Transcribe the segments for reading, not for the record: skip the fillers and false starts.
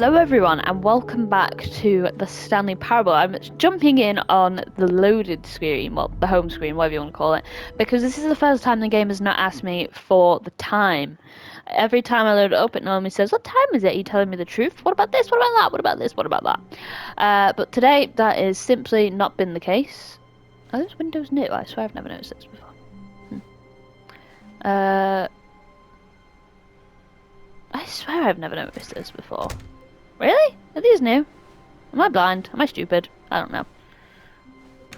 Hello everyone and welcome back to the Stanley Parable. I'm jumping in on the loaded screen, well the home screen, whatever you want to call it, because this is the first time the game has not asked me for the time. Every time I load it up it normally says, what time is it? Are you telling me the truth? What about this? What about that? What about this? What about that? But today that is simply not been the case. Are those windows new? I swear I've never noticed this before. I swear I've never noticed this before. Really? Are these new? Am I blind? Am I stupid? I don't know.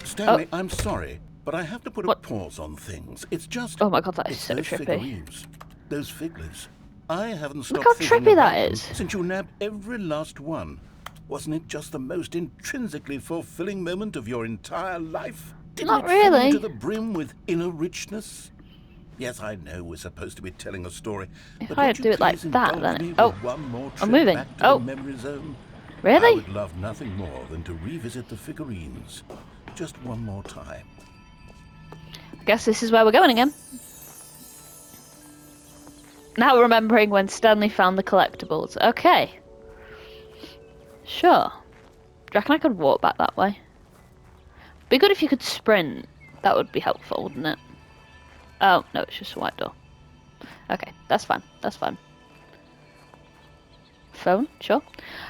Stanley, I'm sorry, but I have to put a pause on things. It's just... Oh my god, that is so those trippy. figurines, those figlets. I haven't stopped Look how thinking trippy about that them is. since you nabbed every last one. Wasn't it just the most intrinsically fulfilling moment of your entire life? Didn't Not it fill really. you to the brim with inner richness? Yes, I know we're supposed to be telling a story, If but I would you do it like please that, indulge then me oh, with one more trip I'm moving. back to the memory zone? I Really? would love nothing more than to revisit the figurines. Just one more time. I guess this is where we're going again. Now remembering when Stanley found the collectibles. Okay. Sure. Do you reckon I could walk back that way? Be good if you could sprint. That would be helpful, wouldn't it? Oh, no, it's just a white door. Okay, that's fine. That's fine. Phone, sure.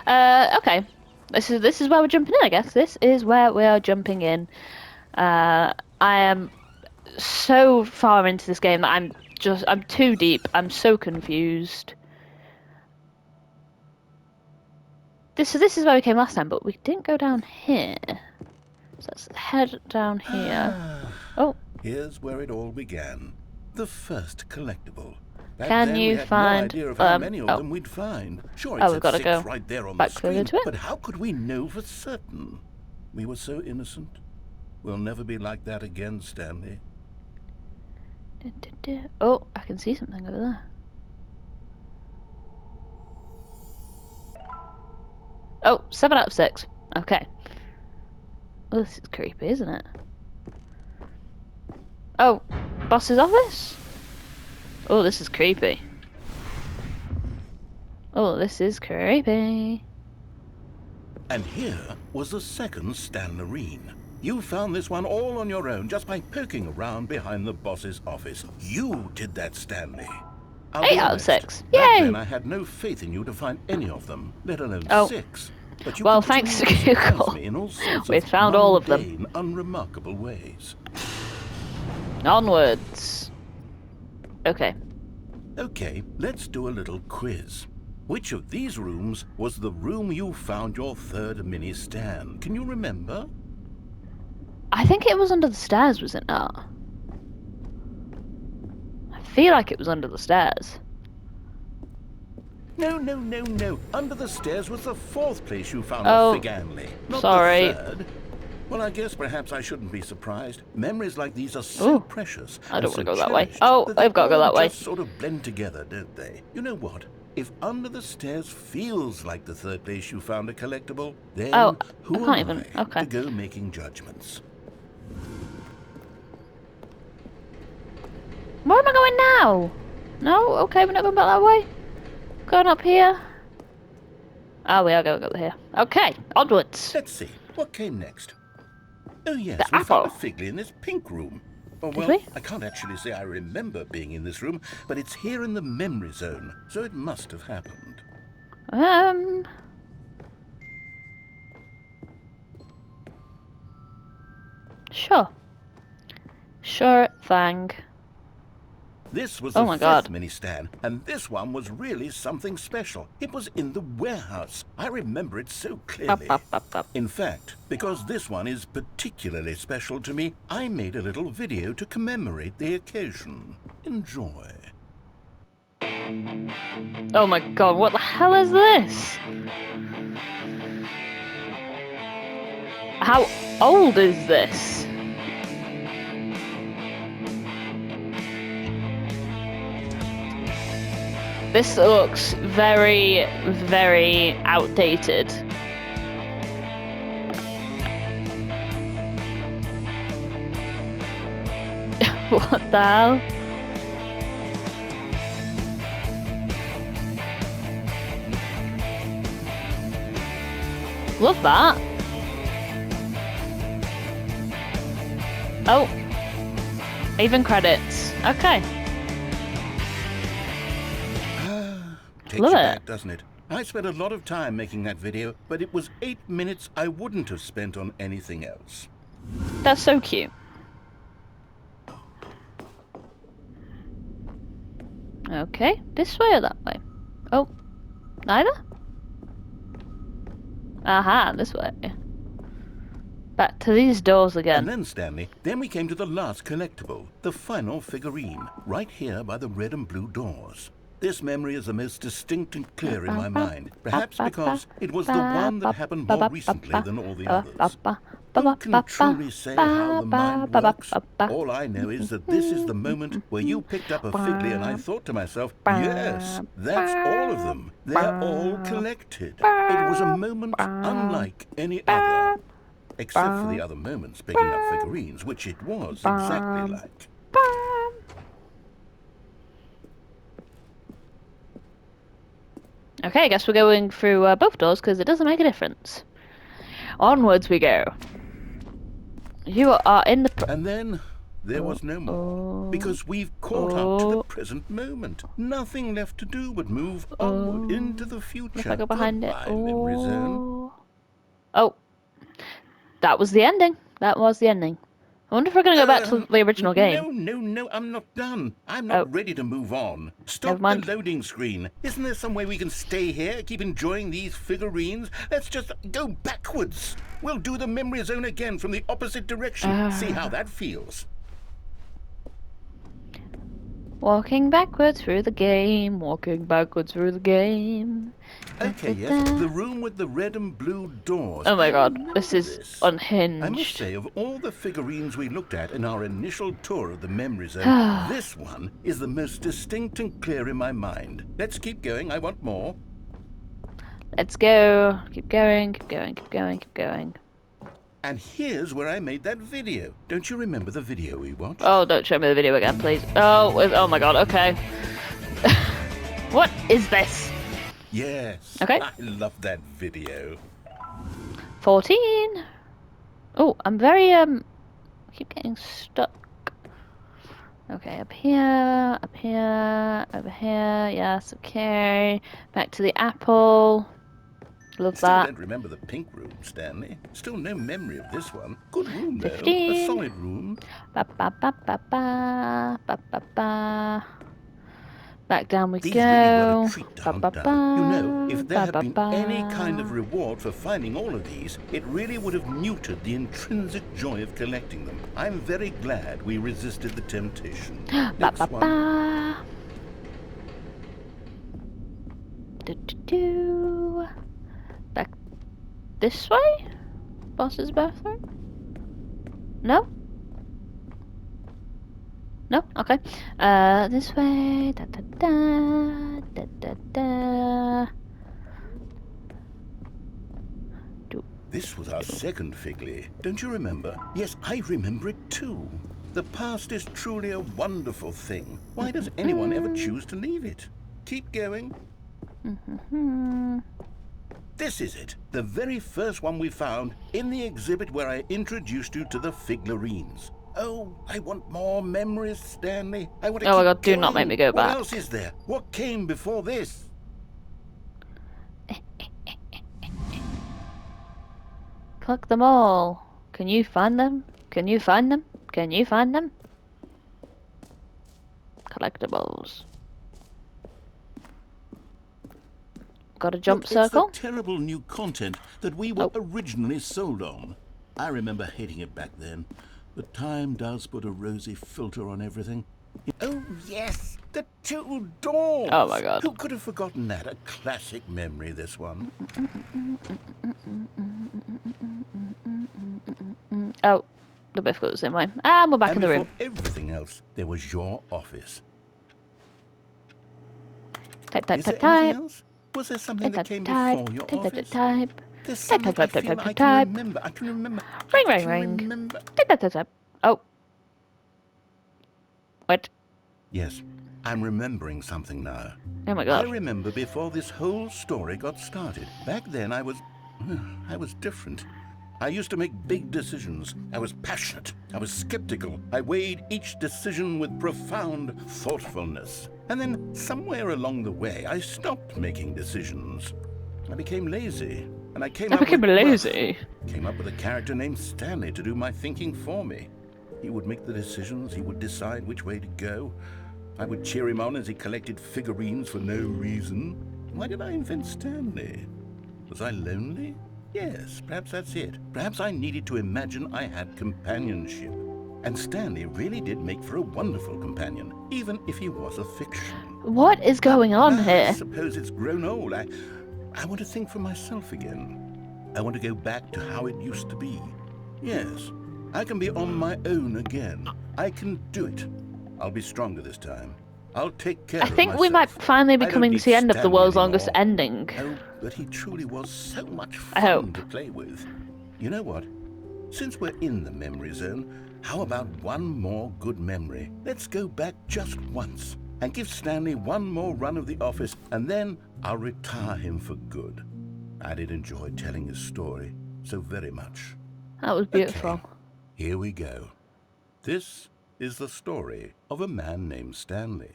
Okay. This is where we're jumping in, I guess. This is where we are jumping in. I am so far into this game that I'm too deep. I'm so confused. This is where we came last time, but we didn't go down here. So let's head down here. Oh. Here's where it all began. The first collectible. Back Can then, you we had find, no idea of how many of them we'd find. Sure, it we've said got to 6 go right there on back the screen, to it. but how could we know for certain? We were so innocent. We'll never be like that again, Stanley. Oh, I can see something over there. Oh, 7 out of 6. Okay. Oh, this is creepy, isn't it? Oh, boss's office? Oh, this is creepy. Oh, this is creepy. And here was the second Stanlerine. You found this one all on your own just by poking around behind the boss's office. You did that, Stanley. 8 out of 6. Back Yay! then I had no faith in you to find any of them, let alone 6. But you well, thanks to Google, me in all sorts we've found all of them. Unremarkable ways. Onwards. Okay. Okay, let's do a little quiz. Which of these rooms was the room you found your third mini Stan? Can you remember? I think it was under the stairs, was it not? I feel like it was under the stairs. No. Under the stairs was the 4th place you found the Fig Anley, not sorry. the 3rd. Well, I guess perhaps I shouldn't be surprised. Memories like these are so precious. I don't want to so go that way. cherished Oh, that I've got to go they all that way. just sort of blend together, don't they? You know what? If under the stairs feels like the 3rd place you found a collectible, then who am I to go making judgments? Where am I going now? No? Okay, we're not going back that way. Going up here. Oh, we are going up here. Okay, onwards. Let's see. What came next? Oh, yes, the we apple. found a Figley in this pink room. Oh, Did well, we? I can't actually say I remember being in this room, but it's here in the memory zone, so it must have happened. Sure. Sure thing. This was the 5th mini Stan, and this one was really something special. It was in the warehouse. I remember it so clearly. In fact, because this one is particularly special to me, I made a little video to commemorate the occasion. Enjoy. Oh my god, what the hell is this? How old is this? This looks very, very outdated. What the hell? Love that. Oh. Even credits. Okay. Takes Love you it. back, doesn't it? I spent a lot of time making that video, but it was 8 minutes I wouldn't have spent on anything else. That's so cute. Okay, this way or that way? Oh, neither? Aha, this way. Back to these doors again. And then, Stanley, then we came to the last collectible, the final figurine, right here by the red and blue doors. This memory is the most distinct and clear in my mind, perhaps because it was the one that happened more recently than all the others. Who can truly say how the mind works? All I know is that this is the moment where you picked up a Figley and I thought to myself, yes, that's all of them. They're all collected. It was a moment unlike any other. Except for the other moments picking up figurines, which it was exactly like. Okay, I guess we're going through both doors because it doesn't make a difference. Onwards we go. You are in the... And then there was no more, because we've caught up to the present moment. Nothing left to do but move onward into the future. If I go behind it... Memory zone. Oh. That was the ending. That was the ending. I wonder if we're going to go back to the original game. No, I'm not done. I'm not ready to move on. Stop the loading screen. Isn't there some way we can stay here, keep enjoying these figurines? Let's just go backwards. We'll do the memory zone again from the opposite direction. See how that feels. Walking backwards through the game, walking backwards through the game. Okay, yes, the room with the red and blue doors. Oh my god, this is unhinged. I must say, of all the figurines we looked at in our initial tour of the memory zone, this one is the most distinct and clear in my mind. Let's keep going, I want more. Let's go. Keep going, keep going, keep going, keep going. And here's where I made that video. Don't you remember the video we watched? Oh, don't show me the video again, please. Oh my god, okay. What is this? Yes. Okay. I love that video. 14. Oh, I'm very, keep getting stuck. Okay, up here, over here, yes, okay. Back to the apple. Love Still that. don't remember the pink room, Stanley. Still no memory of this one. Good room, though. 15. A solid room. Ba ba ba ba ba ba ba ba. Back down we These go. really were a treat to Ba, hunt ba, down. ba, You know, if there ba, had ba, been any ba. kind of reward for finding all of these, it really would have muted the intrinsic joy of collecting them. I'm very glad we resisted the temptation. Ba Next ba one. ba. Do do do. Back this way? Boss's bathroom? No? No? Okay. This way. Da da da. Da da da. This was our second Figley. Don't you remember? Yes, I remember it too. The past is truly a wonderful thing. Why does anyone ever choose to leave it? Keep going. This is it. The very first one we found in the exhibit where I introduced you to the figurines. Oh, I want more memories, Stanley. I want to Oh my keep god, do going. not make me go back. What else is there? What came before this? Collect them all. Can you find them? Can you find them? Can you find them? Collectibles. Got a jump circle? It's the terrible new content that we were originally sold on. I remember hating it back then, but time does put a rosy filter on everything. Oh yes, the two doors! Oh my god. Who could have forgotten that? A classic memory, this one. Oh, they both go the same way. And we're back in the room. Before everything else, there was your office. Type, type, Is type, there anything type. else? Was there something that came Type, before your type, office? type, There's type, something type, I type, feel type, I type. can remember. I can remember. Ring, I ring, can ring. remember. Type, type, type, type. Oh. What? Yes, I'm remembering something now. Oh my god. I remember before this whole story got started. Back then I was... I was different. I used to make big decisions. I was passionate. I was skeptical. I weighed each decision with profound thoughtfulness. And then, somewhere along the way, I stopped making decisions. I became lazy. And I came up with a character named Stanley to do my thinking for me. He would make the decisions. He would decide which way to go. I would cheer him on as he collected figurines for no reason. Why did I invent Stanley? Was I lonely? Yes, perhaps that's it. Perhaps I needed to imagine I had companionship. And Stanley really did make for a wonderful companion, even if he was a fiction. What is going on here? I suppose it's grown old. I want to think for myself again. I want to go back to how it used to be. Yes, I can be on my own again. I can do it. I'll be stronger this time. I'll take care of myself. I think we might finally be coming to the end of the world's longest ending. Oh, but he truly was so much fun to play with. You know what? Since we're in the memory zone, how about one more good memory? Let's go back just once and give Stanley one more run of the office, and then I'll retire him for good. I did enjoy telling his story so very much. That was beautiful. Okay, here we go. This is the story of a man named Stanley.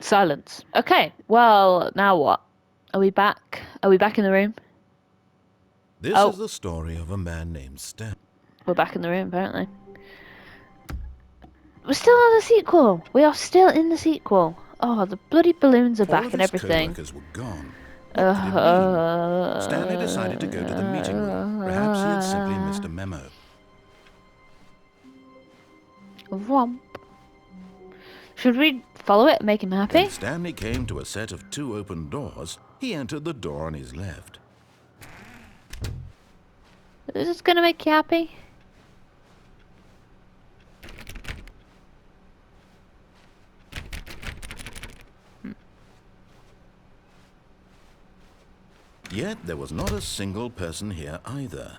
Silence. Okay, well, now what? Are we back? Are we back in the room? This is the story of a man named Stanley. We're back in the room, apparently. We're still on the sequel. We are still in the sequel. Oh, the bloody balloons are back and everything. Co-workers were gone. What did it mean? Stanley decided to go to the meeting room. Perhaps he had simply missed a memo. Romp. Should we follow it and make him happy? When Stanley came to a set of 2 open doors, he entered the door on his left. Is this gonna make you happy? Yet there was not a single person here either.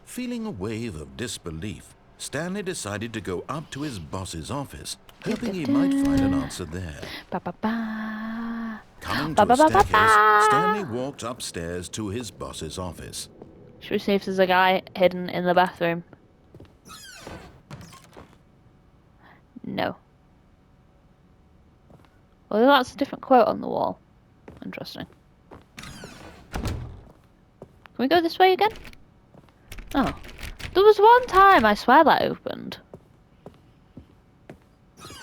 Feeling a wave of disbelief, Stanley decided to go up to his boss's office, hoping he might find an answer there. Coming to a staircase, Stanley walked upstairs to his boss's office. Should we see if there's a guy hidden in the bathroom? No. Well, that's a different quote on the wall. Interesting. Can we go this way again? Oh. There was one time, I swear, that opened.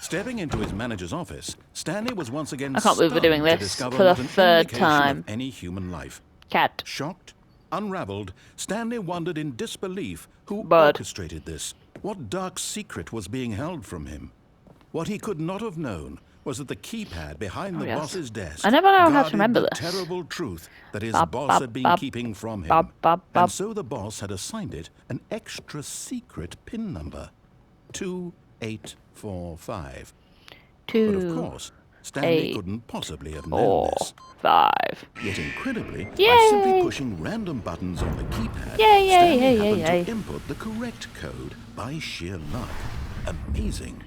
Stepping into his manager's office, Stanley was once again I can't believe we're doing this for the 3rd time. Any human life. Cat. Shocked, unraveled, Stanley wondered in disbelief who orchestrated this. What dark secret was being held from him? What he could not have known was that the keypad behind the boss's desk I never know how to remember the this. terrible truth that his boss had been keeping from him. And so the boss had assigned it an extra secret PIN number. 2845. But of course, Stanley couldn't possibly have known this. 5. Yet incredibly, by simply pushing random buttons on the keypad, Stanley happened to input the correct code by sheer luck. Amazing.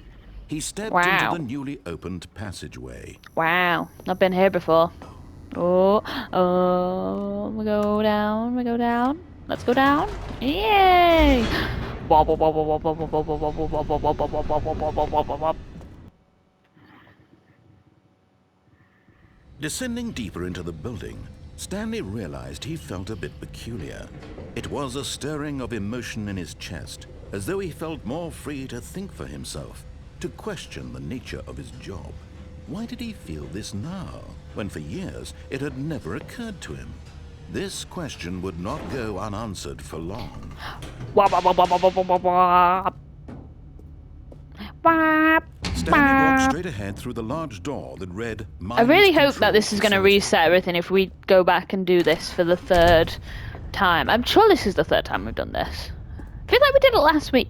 He stepped into the newly opened passageway. Wow, I've been here before. Oh, we go down, we go down. Let's go down. Yay! Descending deeper into the building, Stanley realized he felt a bit peculiar. It was a stirring of emotion in his chest, as though he felt more free to think for himself, to question the nature of his job. Why did he feel this now, when for years it had never occurred to him? This question would not go unanswered for long. Stanley walked straight ahead through the large door that read, I really hope that this is going to reset everything if we go back and do this for the 3rd time. I'm sure this is the 3rd time we've done this. I feel like we did it last week.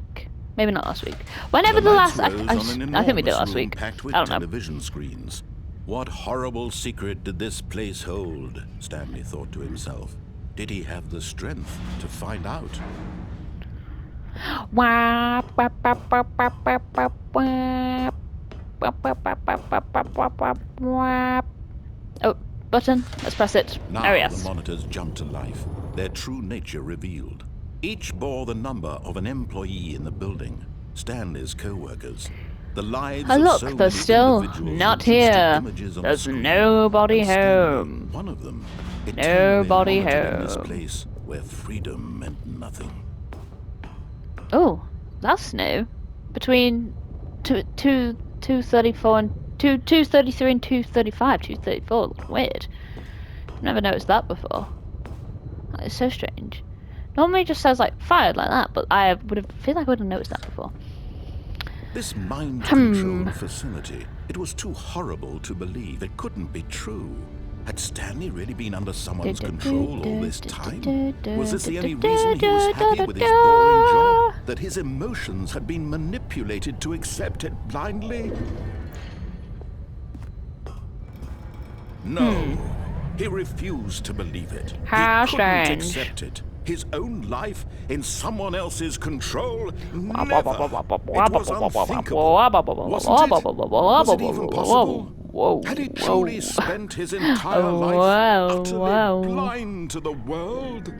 Maybe not last week. Whenever the last... I think we did it last week. Packed with I don't know. television screens. What horrible secret did this place hold? Stanley thought to himself. Did he have the strength to find out? Oh, button. Let's press it. Now Oh, yes. the monitors jumped to life, their true nature revealed. Each bore the number of an employee in the building, Stanley's co-workers. The lives Oh, of look, so they're many still individuals not reduced to here. images on There's a screen. nobody And Stanley, home. one of them, Nobody eternally monitored in this home. place where freedom meant nothing. Oh, that's new. Between 234 and 233 and 235, 234 looks weird. I've never noticed that before. That is so strange. Normally it just says like fired like that, but I feel like I would have noticed that before. This mind-controlled facility, it was too horrible to believe. It couldn't be true. Had Stanley really been under someone's control all this time? Was this the only reason he was happy with his boring job? That his emotions had been manipulated to accept it blindly? No, he refused to believe it. How He couldn't strange. accept it. His own life in someone else's control? Never. It was unthinkable. Wasn't it? Was it even possible? Had he truly spent his entire life utterly blind to the world?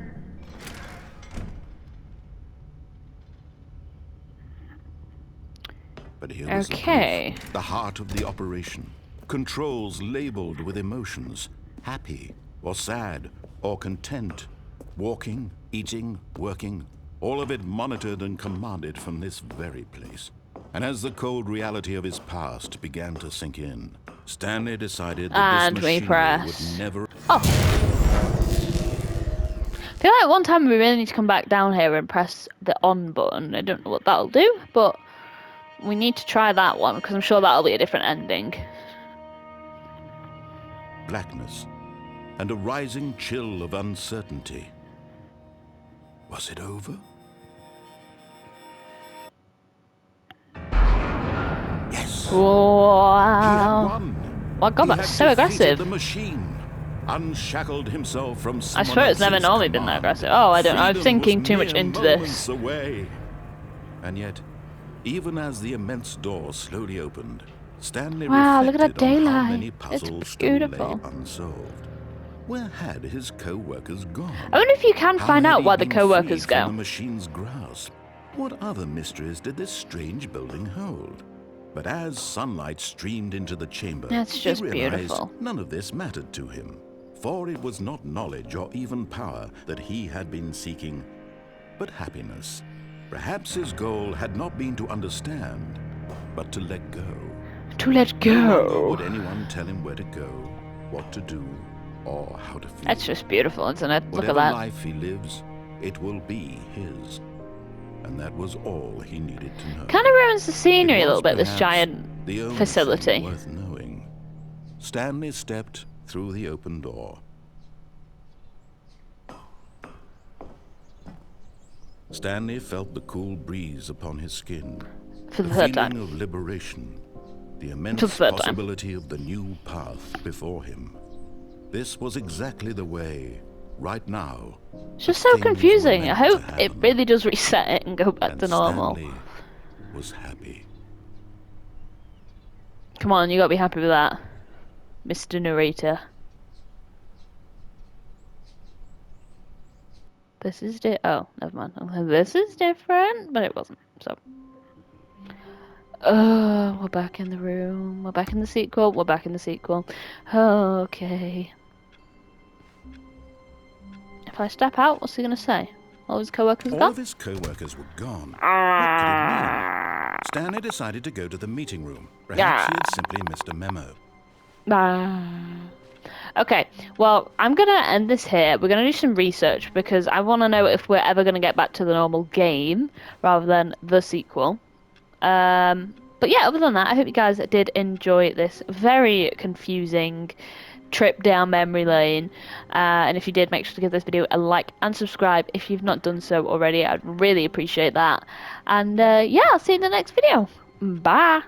But here was the proof, the heart of the operation. Controls labeled with emotions, happy or sad or content. Walking, eating, working, all of it monitored and commanded from this very place. And as the cold reality of his past began to sink in, Stanley decided that this machinery would never... Oh! I feel like one time we really need to come back down here and press the on button. I don't know what that'll do, but we need to try that one, because I'm sure that'll be a different ending. Blackness and a rising chill of uncertainty. Was it over? Yes. Wow. He had won. My God, that's so aggressive. The machine unshackled himself from someone I swear it's never normally been that aggressive. Oh, I don't know. I'm thinking too much into this. Away. And yet, even as the immense door slowly opened, Stanley wow, look at that reflected on how daylight. many puzzles It's beautiful. still lay unsolved. Where had his co-workers gone? I wonder if you can find out where the co-workers go. The machine's grasp. What other mysteries did this strange building hold? But as sunlight streamed into the chamber, That's just he realized beautiful. none of this mattered to him, for it was not knowledge or even power that he had been seeking, but happiness. Perhaps his goal had not been to understand, but to let go. To let No longer go. would anyone tell him where to go, what to do, or how to feel. That's just beautiful, isn't it? Look Whatever at that. life he lives, it will be his. And that was all he needed to know. Kind of ruins the scenery It a little was bit, this perhaps giant the only facility. thing worth knowing. Stanley stepped through the open door. Stanley felt the cool breeze upon his skin. For the The third feeling time. of liberation. The immense For the third time. possibility of the new path before him. This was exactly the way, right now. It's just so things were confusing. I meant hope to it happen. really does reset it and go back And to normal. Stanley was happy. Come on, you gotta be happy with that, Mr. Narrator. This is oh, never mind. This is different, but it wasn't. So, we're back in the room. We're back in the sequel. We're back in the sequel. Okay. If I step out, what's he gonna say? All his co-workers All gone? of his co-workers were gone. What could it mean? Stanley decided to go to the meeting room. Perhaps he had simply missed a memo. Okay, well, I'm gonna end this here. We're gonna do some research because I want to know if we're ever gonna get back to the normal game rather than the sequel. But yeah, other than that, I hope you guys did enjoy this very confusing trip down memory lane. And if you did, make sure to give this video a like and subscribe if you've not done so already. I'd really appreciate that. And yeah, I'll see you in the next video. Bye.